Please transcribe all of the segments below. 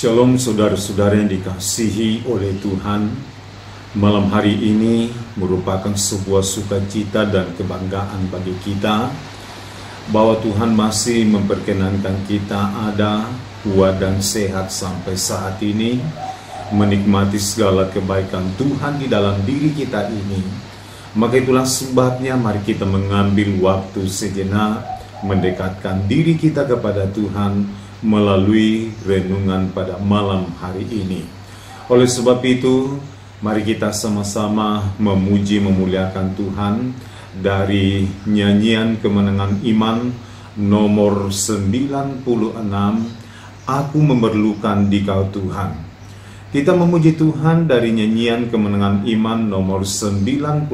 Shalom saudara-saudara yang dikasihi oleh Tuhan. Malam hari ini merupakan sebuah sukacita dan kebanggaan bagi kita bahwa Tuhan masih memperkenankan kita ada kuat dan sehat sampai saat ini, menikmati segala kebaikan Tuhan di dalam diri kita ini. Maka itulah sebabnya mari kita mengambil waktu sejenak mendekatkan diri kita kepada Tuhan melalui renungan pada malam hari ini. Oleh sebab itu, mari kita sama-sama memuji memuliakan Tuhan dari nyanyian kemenangan iman nomor 96, Aku Memerlukan Dikau Tuhan. Kita memuji Tuhan dari nyanyian kemenangan iman nomor 96,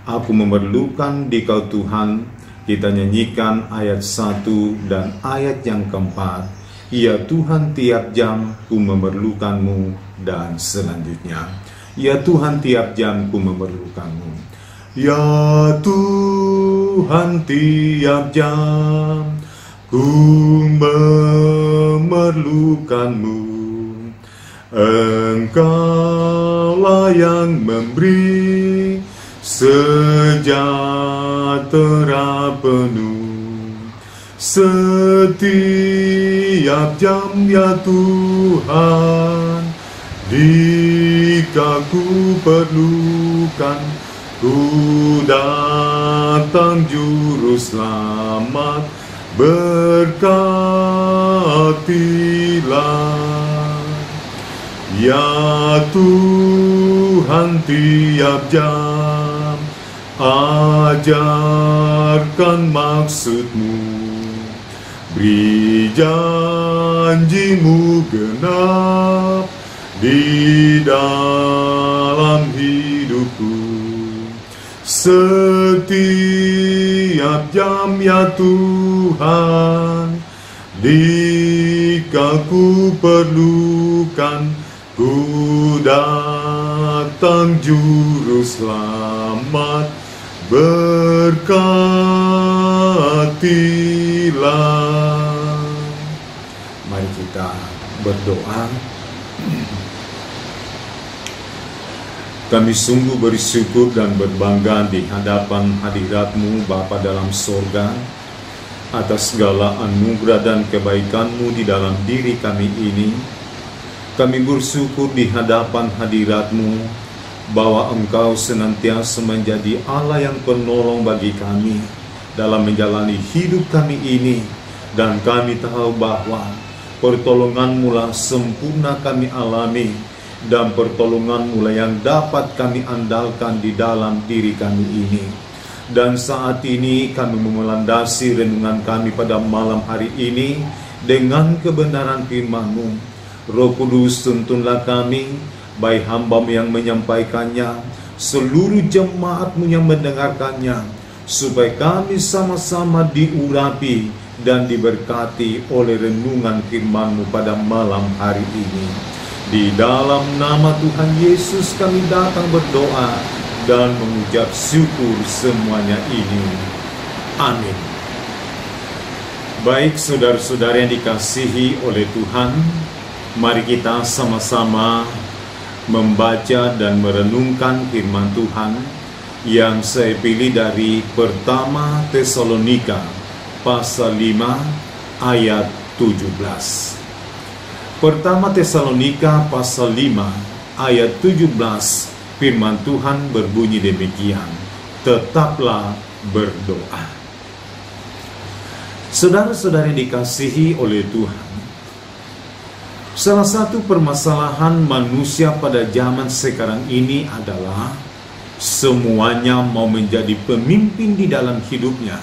Aku Memerlukan Dikau Tuhan. Kita nyanyikan ayat 1 dan ayat yang keempat. Ya Tuhan, tiap jam ku memerlukanmu, dan selanjutnya. Ya Tuhan, tiap jam ku memerlukanmu. Ya Tuhan, tiap jam ku memerlukanmu. Engkaulah yang memberi sejahtera penuh setiap jam, ya Tuhan. Jika ku perlukan, ku datang juru selamat, berkatilah. Ya Tuhan, tiap jam ajarkan maksud-Mu, beri janji-Mu genap di dalam hidupku. Setiap jam, ya Tuhan, jika ku perlukan, ku datang juru selamat, berkatilah. Mari kita berdoa. Kami sungguh bersyukur dan berbangga di hadapan hadirat-Mu Bapa dalam sorga, atas segala anugerah dan kebaikan-Mu di dalam diri kami ini. Kami bersyukur di hadapan hadirat-Mu bahwa Engkau senantiasa menjadi Allah yang penolong bagi kami dalam menjalani hidup kami ini. Dan kami tahu bahwa pertolongan-Mu lah sempurna kami alami, dan pertolongan-Mu lah yang dapat kami andalkan di dalam diri kami ini. Dan saat ini kami melandasi renungan kami pada malam hari ini dengan kebenaran firman-Mu. Roh Kudus, tuntunlah kami, baik hamba-Mu yang menyampaikannya, seluruh jemaat-Mu yang mendengarkannya, supaya kami sama-sama diurapi dan diberkati oleh renungan firman-Mu pada malam hari ini. Di dalam nama Tuhan Yesus kami datang berdoa dan mengucap syukur semuanya ini. Amin. Baik saudara-saudara yang dikasihi oleh Tuhan, mari kita sama-sama membaca dan merenungkan firman Tuhan yang saya pilih dari Pertama Tesalonika pasal 5 ayat 17. Pertama Tesalonika pasal 5 ayat 17, firman Tuhan berbunyi demikian, tetaplah berdoa. Saudara-saudara yang dikasihi oleh Tuhan, salah satu permasalahan manusia pada zaman sekarang ini adalah semuanya mau menjadi pemimpin di dalam hidupnya,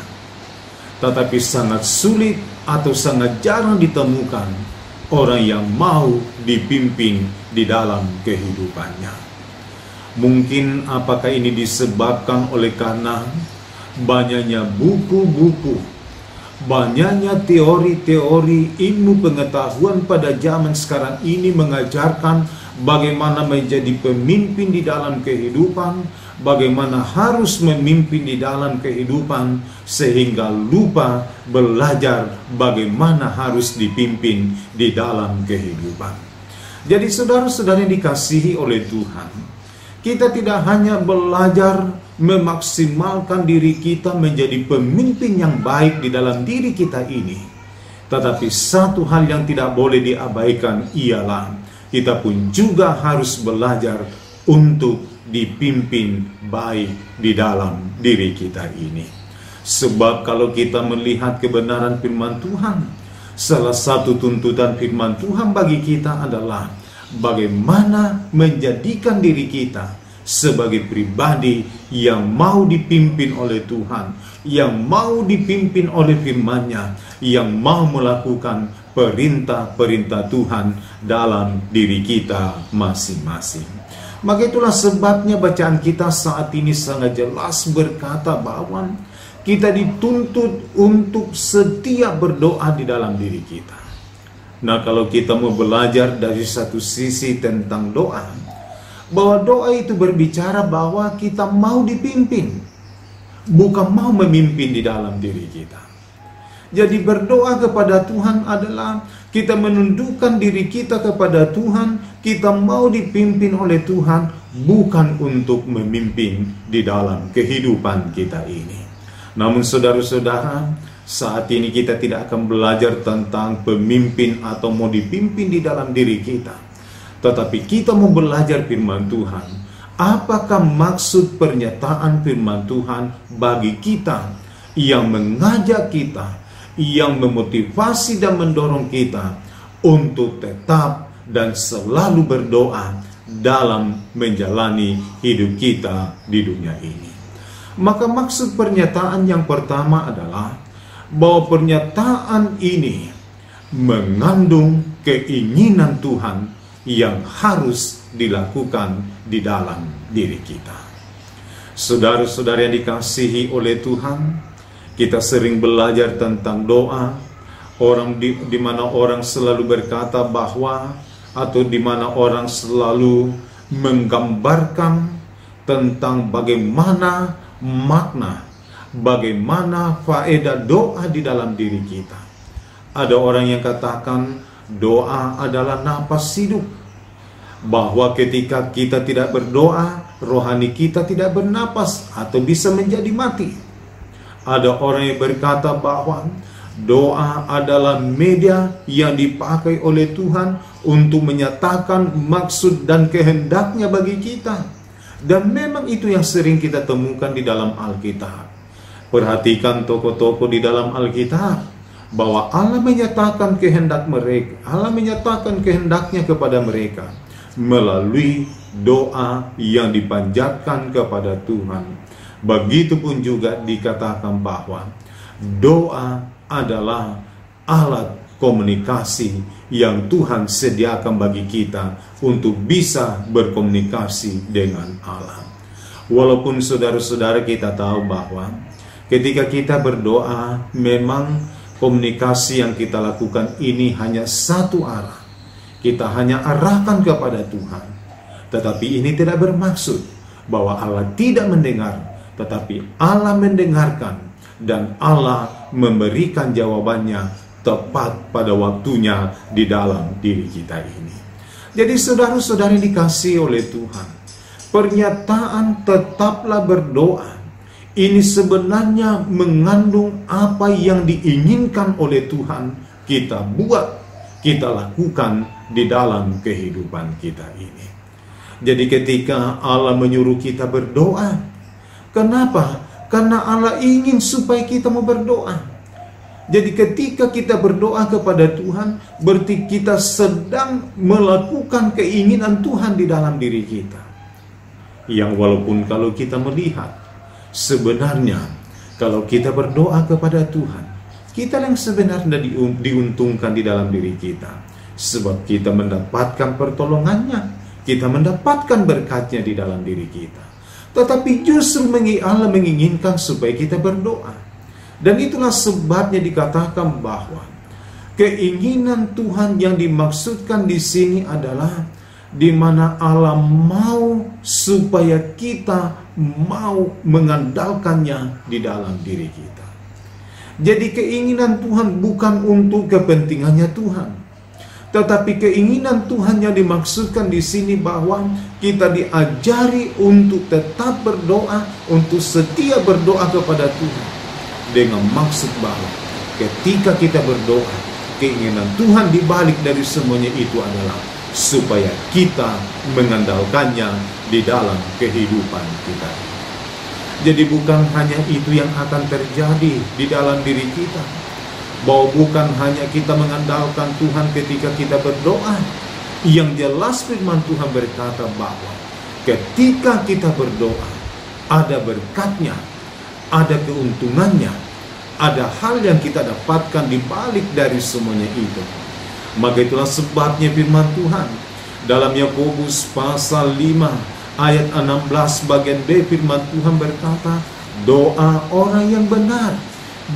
tetapi sangat sulit atau sangat jarang ditemukan orang yang mau dipimpin di dalam kehidupannya. Mungkin apakah ini disebabkan oleh karena banyaknya buku-buku, banyaknya teori-teori ilmu pengetahuan pada zaman sekarang ini mengajarkan bagaimana menjadi pemimpin di dalam kehidupan, bagaimana harus memimpin di dalam kehidupan, sehingga lupa belajar bagaimana harus dipimpin di dalam kehidupan. Jadi saudara-saudara yang dikasihi oleh Tuhan, kita tidak hanya belajar memaksimalkan diri kita menjadi pemimpin yang baik di dalam diri kita ini, tetapi satu hal yang tidak boleh diabaikan ialah kita pun juga harus belajar untuk dipimpin baik di dalam diri kita ini. Sebab kalau kita melihat kebenaran firman Tuhan, salah satu tuntutan firman Tuhan bagi kita adalah bagaimana menjadikan diri kita sebagai pribadi yang mau dipimpin oleh Tuhan, yang mau dipimpin oleh firman-Nya, yang mau melakukan perintah-perintah Tuhan dalam diri kita masing-masing. Maka itulah sebabnya bacaan kita saat ini sangat jelas berkata bahwa kita dituntut untuk setia berdoa di dalam diri kita. Nah, kalau kita mau belajar dari satu sisi tentang doa, bahwa doa itu berbicara bahwa kita mau dipimpin, bukan mau memimpin di dalam diri kita. Jadi berdoa kepada Tuhan adalah kita menundukkan diri kita kepada Tuhan, kita mau dipimpin oleh Tuhan, bukan untuk memimpin di dalam kehidupan kita ini. Namun saudara-saudara, saat ini kita tidak akan belajar tentang pemimpin atau mau dipimpin di dalam diri kita. Tetapi kita mau belajar firman Tuhan. Apakah maksud pernyataan firman Tuhan bagi kita, yang mengajak kita, yang memotivasi dan mendorong kita untuk tetap dan selalu berdoa dalam menjalani hidup kita di dunia ini. Maka maksud pernyataan yang pertama adalah bahwa pernyataan ini mengandung keinginan Tuhan yang harus dilakukan di dalam diri kita. Saudara-saudara yang dikasihi oleh Tuhan, kita sering belajar tentang doa, di mana orang selalu berkata bahwa, atau di mana orang selalu menggambarkan tentang bagaimana makna, bagaimana faedah doa di dalam diri kita. Ada orang yang katakan doa adalah napas hidup, bahwa ketika kita tidak berdoa, rohani kita tidak bernapas atau bisa menjadi mati. Ada orang yang berkata bahwa doa adalah media yang dipakai oleh Tuhan untuk menyatakan maksud dan kehendaknya bagi kita. Dan memang itu yang sering kita temukan di dalam Alkitab. Perhatikan tokoh-tokoh di dalam Alkitab, bahwa Allah menyatakan kehendak mereka, Allah menyatakan kehendaknya kepada mereka melalui doa yang dipanjatkan kepada Tuhan. Begitupun juga dikatakan bahwa doa adalah alat komunikasi yang Tuhan sediakan bagi kita untuk bisa berkomunikasi dengan Allah. Walaupun saudara-saudara kita tahu bahwa ketika kita berdoa, memang komunikasi yang kita lakukan ini hanya satu arah. Kita hanya arahkan kepada Tuhan. Tetapi ini tidak bermaksud bahwa Allah tidak mendengar, tetapi Allah mendengarkan dan Allah memberikan jawabannya tepat pada waktunya di dalam diri kita ini. Jadi saudara-saudara dikasihi oleh Tuhan, pernyataan tetaplah berdoa ini sebenarnya mengandung apa yang diinginkan oleh Tuhan kita buat, kita lakukan di dalam kehidupan kita ini. Jadi ketika Allah menyuruh kita berdoa, kenapa? Karena Allah ingin supaya kita mau berdoa. Jadi ketika kita berdoa kepada Tuhan, berarti kita sedang melakukan keinginan Tuhan di dalam diri kita. Yang walaupun kalau kita melihat, sebenarnya kalau kita berdoa kepada Tuhan, kita yang sebenarnya diuntungkan di dalam diri kita. Sebab kita mendapatkan pertolongannya, kita mendapatkan berkatnya di dalam diri kita. Tetapi justru Allah menginginkan supaya kita berdoa. Dan itulah sebabnya dikatakan bahwa keinginan Tuhan yang dimaksudkan di sini adalah di mana Allah mau supaya kita mau mengandalkannya di dalam diri kita. Jadi keinginan Tuhan bukan untuk kepentingannya Tuhan, tetapi keinginan Tuhan yang dimaksudkan di sini bahwa kita diajari untuk tetap berdoa, untuk setia berdoa kepada Tuhan, dengan maksud bahwa ketika kita berdoa, keinginan Tuhan dibalik dari semuanya itu adalah supaya kita mengandalkannya di dalam kehidupan kita. Jadi bukan hanya itu yang akan terjadi di dalam diri kita, bahwa bukan hanya kita mengandalkan Tuhan ketika kita berdoa. Yang jelas firman Tuhan berkata bahwa ketika kita berdoa, ada berkatnya, ada keuntungannya, ada hal yang kita dapatkan di balik dari semuanya itu. Maka itulah sebabnya firman Tuhan dalam Yakobus pasal 5 ayat 16 bagian B, firman Tuhan berkata, doa orang yang benar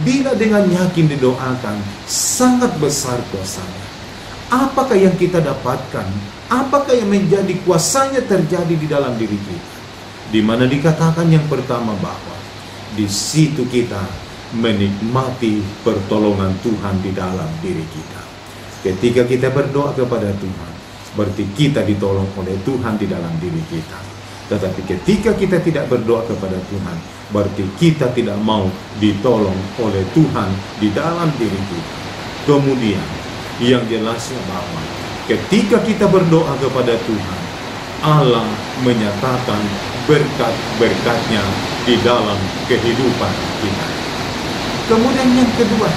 bila dengan yakin didoakan sangat besar kuasanya. Apakah yang kita dapatkan? Apakah yang menjadi kuasanya terjadi di dalam diri kita? Di mana dikatakan yang pertama bahwa di situ kita menikmati pertolongan Tuhan di dalam diri kita. Ketika kita berdoa kepada Tuhan, berarti kita ditolong oleh Tuhan di dalam diri kita. Tetapi ketika kita tidak berdoa kepada Tuhan, berarti kita tidak mau ditolong oleh Tuhan di dalam diri kita. Kemudian yang jelasnya bahwa ketika kita berdoa kepada Tuhan, Allah menyatakan berkat-berkatnya di dalam kehidupan kita. Kemudian yang kedua,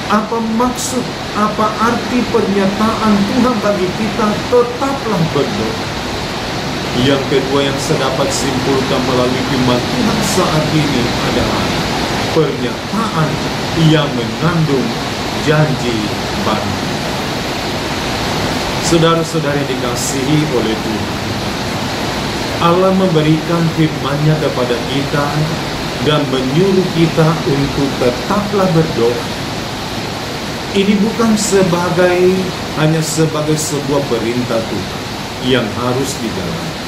apa maksud, apa arti pernyataan Tuhan bagi kita tetaplah berdoa? Yang kedua yang saya dapat simpulkan melalui firman Tuhan saat ini adalah pernyataan yang mengandung janji baru. Saudara-saudara yang dikasihi oleh Tuhan, Allah memberikan firman-Nya kepada kita dan menyuruh kita untuk tetaplah berdoa. Ini bukan hanya sebagai sebuah perintah Tuhan yang harus dijalankan.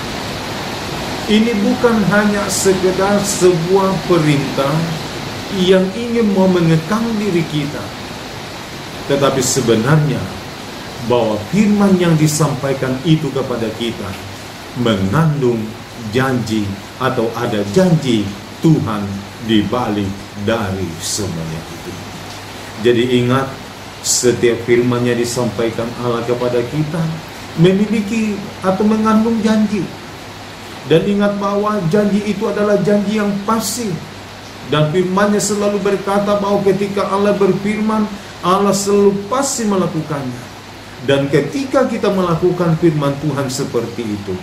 Ini bukan hanya sekedar sebuah perintah yang ingin mau mengekang diri kita, tetapi sebenarnya bahwa firman yang disampaikan itu kepada kita mengandung janji atau ada janji Tuhan di balik dari semuanya itu. Jadi ingat, setiap firman-Nya disampaikan Allah kepada kita memiliki atau mengandung janji. Dan ingat bahwa janji itu adalah janji yang pasti. Dan firman-Nya selalu berkata bahwa ketika Allah berfirman, Allah selalu pasti melakukannya. Dan ketika kita melakukan firman Tuhan seperti itu,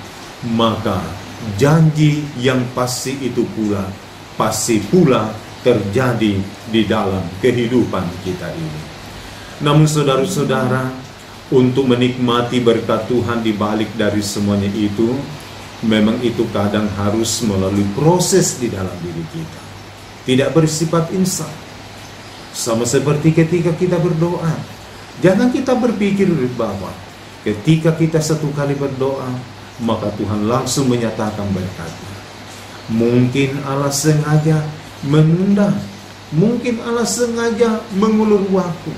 maka janji yang pasti itu pasti pula terjadi di dalam kehidupan kita ini. Namun saudara-saudara, untuk menikmati berkat Tuhan di balik dari semuanya itu, memang itu kadang harus melalui proses di dalam diri kita. Tidak bersifat instan. Sama seperti ketika kita berdoa. Jangan kita berpikir bahwa ketika kita satu kali berdoa, maka Tuhan langsung menyatakan berkat-Nya. Mungkin Allah sengaja menunda. Mungkin Allah sengaja mengulur waktu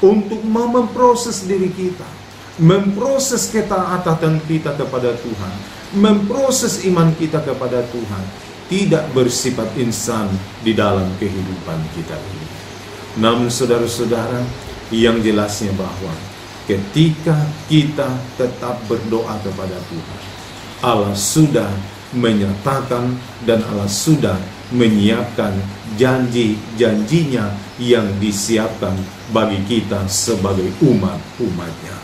untuk memproses diri kita, memproses ketaatan kita kepada Tuhan, memproses iman kita kepada Tuhan. Tidak bersifat instan di dalam kehidupan kita ini. Namun saudara-saudara, yang jelasnya bahwa ketika kita tetap berdoa kepada Tuhan, Allah sudah menyatakan dan Allah sudah menyiapkan janji-janjinya yang disiapkan bagi kita sebagai umat-umatnya.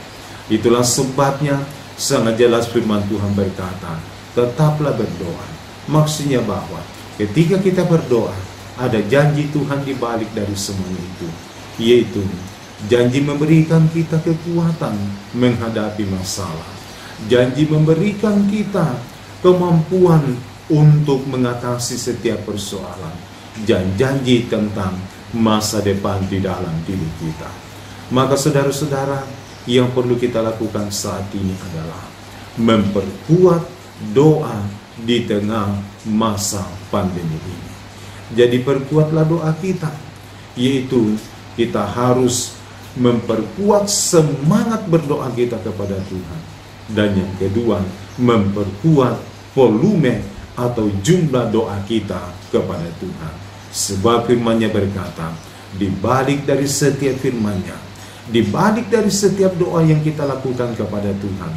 Itulah sebabnya sangat jelas firman Tuhan berkata, tetaplah berdoa. Maksudnya bahwa ketika kita berdoa, ada janji Tuhan di balik dari semuanya itu, yaitu janji memberikan kita kekuatan menghadapi masalah, janji memberikan kita kemampuan untuk mengatasi setiap persoalan, dan janji tentang masa depan di dalam diri kita. Maka saudara-saudara, yang perlu kita lakukan saat ini adalah memperkuat doa di tengah masa pandemi ini. Jadi perkuatlah doa kita, yaitu kita harus memperkuat semangat berdoa kita kepada Tuhan. Dan yang kedua, memperkuat volume atau jumlah doa kita kepada Tuhan. Sebab firman-Nya berkata, di balik dari setiap firman-Nya, di balik dari setiap doa yang kita lakukan kepada Tuhan,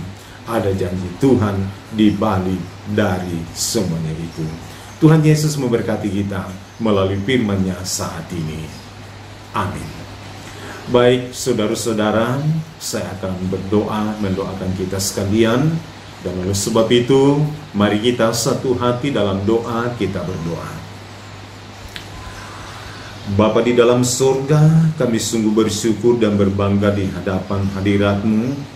ada janji Tuhan di balik dari semuanya itu. Tuhan Yesus memberkati kita melalui firman-Nya saat ini. Amin. Baik, saudara-saudara, saya akan berdoa, mendoakan kita sekalian. Dan oleh sebab itu, mari kita satu hati dalam doa, kita berdoa. Bapa di dalam surga, kami sungguh bersyukur dan berbangga di hadapan hadirat-Mu,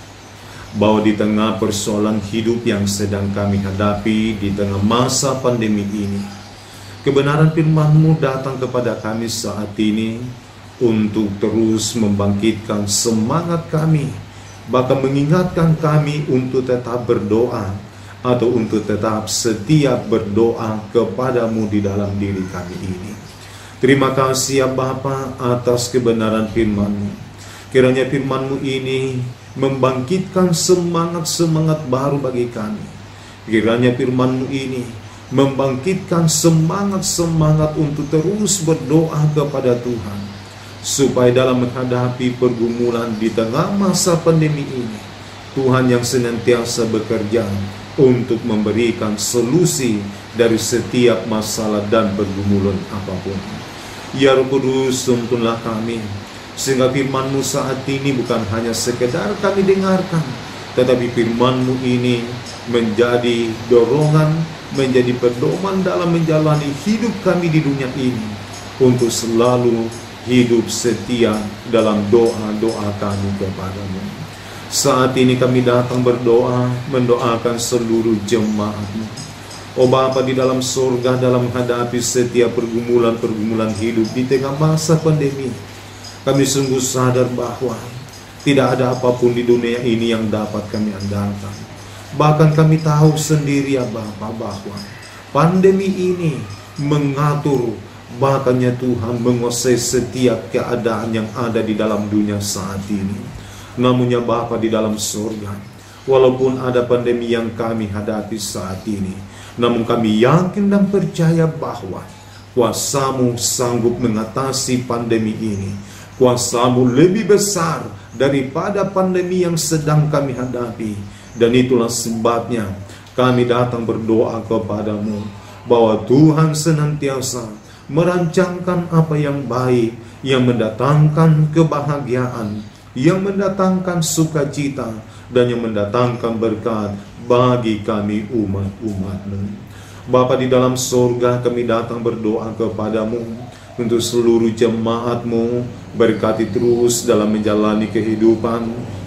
bahwa di tengah persoalan hidup yang sedang kami hadapi, di tengah masa pandemi ini, kebenaran firman-Mu datang kepada kami saat ini untuk terus membangkitkan semangat kami, bahkan mengingatkan kami untuk tetap berdoa, atau untuk tetap setia berdoa kepada-Mu di dalam diri kami ini. Terima kasih ya Bapa atas kebenaran firman-Mu. Kiranya firman-Mu ini membangkitkan semangat-semangat baru bagi kami. Kiranya firman-Mu ini membangkitkan semangat-semangat untuk terus berdoa kepada Tuhan, supaya dalam menghadapi pergumulan di tengah masa pandemi ini, Tuhan yang senantiasa bekerja untuk memberikan solusi dari setiap masalah dan pergumulan apapun. Ya Roh Kudus, tuntunlah kami, sehingga firman-Mu saat ini bukan hanya sekedar kami dengarkan, tetapi firman-Mu ini menjadi dorongan, menjadi pedoman dalam menjalani hidup kami di dunia ini, untuk selalu hidup setia dalam doa-doa kami kepada-Mu. Saat ini kami datang berdoa, mendoakan seluruh jemaat-Mu. Oh Bapa di dalam surga, dalam menghadapi setiap pergumulan-pergumulan hidup di tengah masa pandemi, kami sungguh sadar bahwa tidak ada apapun di dunia ini yang dapat kami andalkan. Bahkan kami tahu sendiri ya Bapa, bahwa pandemi ini mengatur, bahkan ya Tuhan menguasai setiap keadaan yang ada di dalam dunia saat ini. Namun ya Bapa di dalam surga, walaupun ada pandemi yang kami hadapi saat ini, namun kami yakin dan percaya bahwa kuasa-Mu sanggup mengatasi pandemi ini. Kuasa-Mu lebih besar daripada pandemi yang sedang kami hadapi. Dan itulah sebabnya kami datang berdoa kepada-Mu, bahwa Tuhan senantiasa merancangkan apa yang baik, yang mendatangkan kebahagiaan, yang mendatangkan sukacita, dan yang mendatangkan berkat bagi kami umat-umat-Mu. Bapa di dalam surga, kami datang berdoa kepada-Mu untuk seluruh jemaat-Mu. Berkati terus dalam menjalani kehidupan,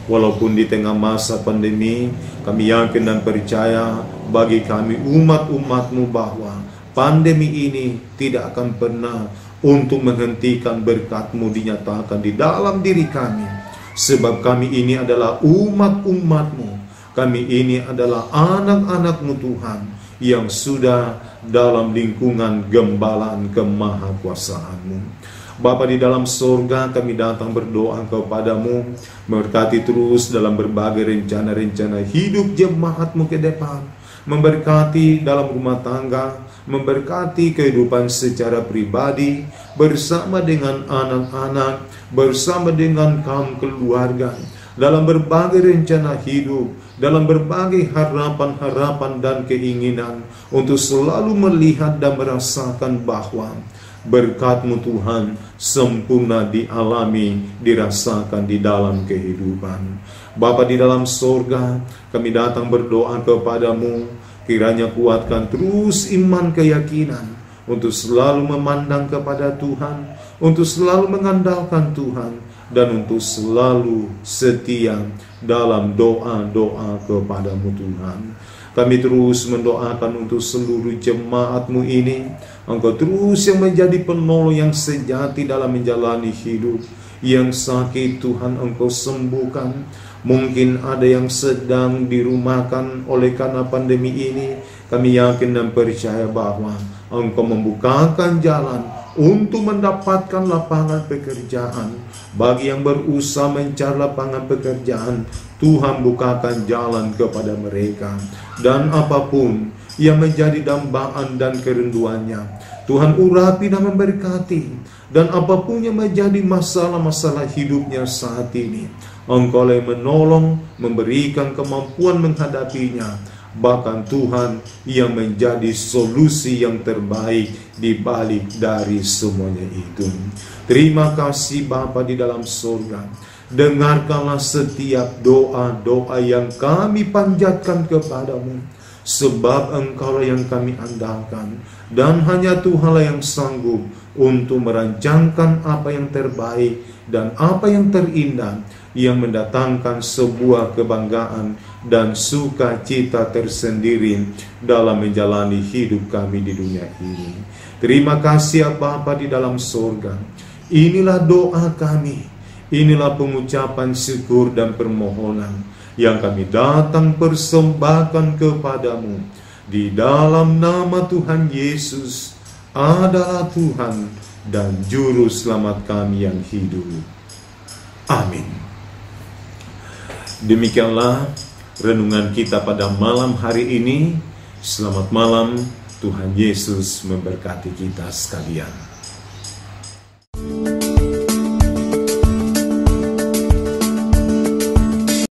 walaupun di tengah masa pandemi. Kami yakin dan percaya bagi kami umat-umat-Mu bahwa pandemi ini tidak akan pernah untuk menghentikan berkat-Mu dinyatakan di dalam diri kami. Sebab kami ini adalah umat-umat-Mu. Kami ini adalah anak-anak-Mu Tuhan, yang sudah dalam lingkungan gembalaan kemahakuasaan-Mu. Bapa di dalam surga, kami datang berdoa kepada-Mu, memberkati terus dalam berbagai rencana-rencana hidup jemaat-Mu ke depan, memberkati dalam rumah tangga, memberkati kehidupan secara pribadi, bersama dengan anak-anak, bersama dengan kaum keluarga, dalam berbagai rencana hidup, dalam berbagai harapan-harapan dan keinginan, untuk selalu melihat dan merasakan bahwa berkat-Mu Tuhan sempurna dialami, dirasakan di dalam kehidupan. Bapa di dalam surga, kami datang berdoa kepada-Mu, kiranya kuatkan terus iman keyakinan, untuk selalu memandang kepada Tuhan, untuk selalu mengandalkan Tuhan, dan untuk selalu setia dalam doa-doa kepada-Mu Tuhan. Kami terus mendoakan untuk seluruh jemaat-Mu ini. Engkau terus yang menjadi penolong yang sejati dalam menjalani hidup, Yang sakit Tuhan Engkau sembuhkan. Mungkin ada yang sedang dirumahkan oleh karena pandemi ini. Kami yakin dan percaya bahwa Engkau membukakan jalan untuk mendapatkan lapangan pekerjaan. Bagi yang berusaha mencari lapangan pekerjaan, Tuhan bukakan jalan kepada mereka. Dan apapun yang menjadi dambaan dan kerinduannya, Tuhan urapi dan memberkati. Dan apapun yang menjadi masalah-masalah hidupnya saat ini, Engkau yang menolong, memberikan kemampuan menghadapinya. Bahkan Tuhan yang menjadi solusi yang terbaik di balik dari semuanya itu. Terima kasih Bapa di dalam surga. Dengarkanlah setiap doa-doa yang kami panjatkan kepadamu. Sebab Engkaulah yang kami andalkan. Dan hanya Tuhanlah yang sanggup untuk merancangkan apa yang terbaik dan apa yang terindah, yang mendatangkan sebuah kebanggaan dan sukacita tersendiri dalam menjalani hidup kami di dunia ini. Terima kasih Bapa di dalam surga. Inilah doa kami, inilah pengucapan syukur dan permohonan yang kami datang persembahkan kepadamu. Di dalam nama Tuhan Yesus adalah Tuhan dan Juru Selamat kami yang hidup. Amin. Demikianlah renungan kita pada malam hari ini. Selamat malam, Tuhan Yesus memberkati kita sekalian.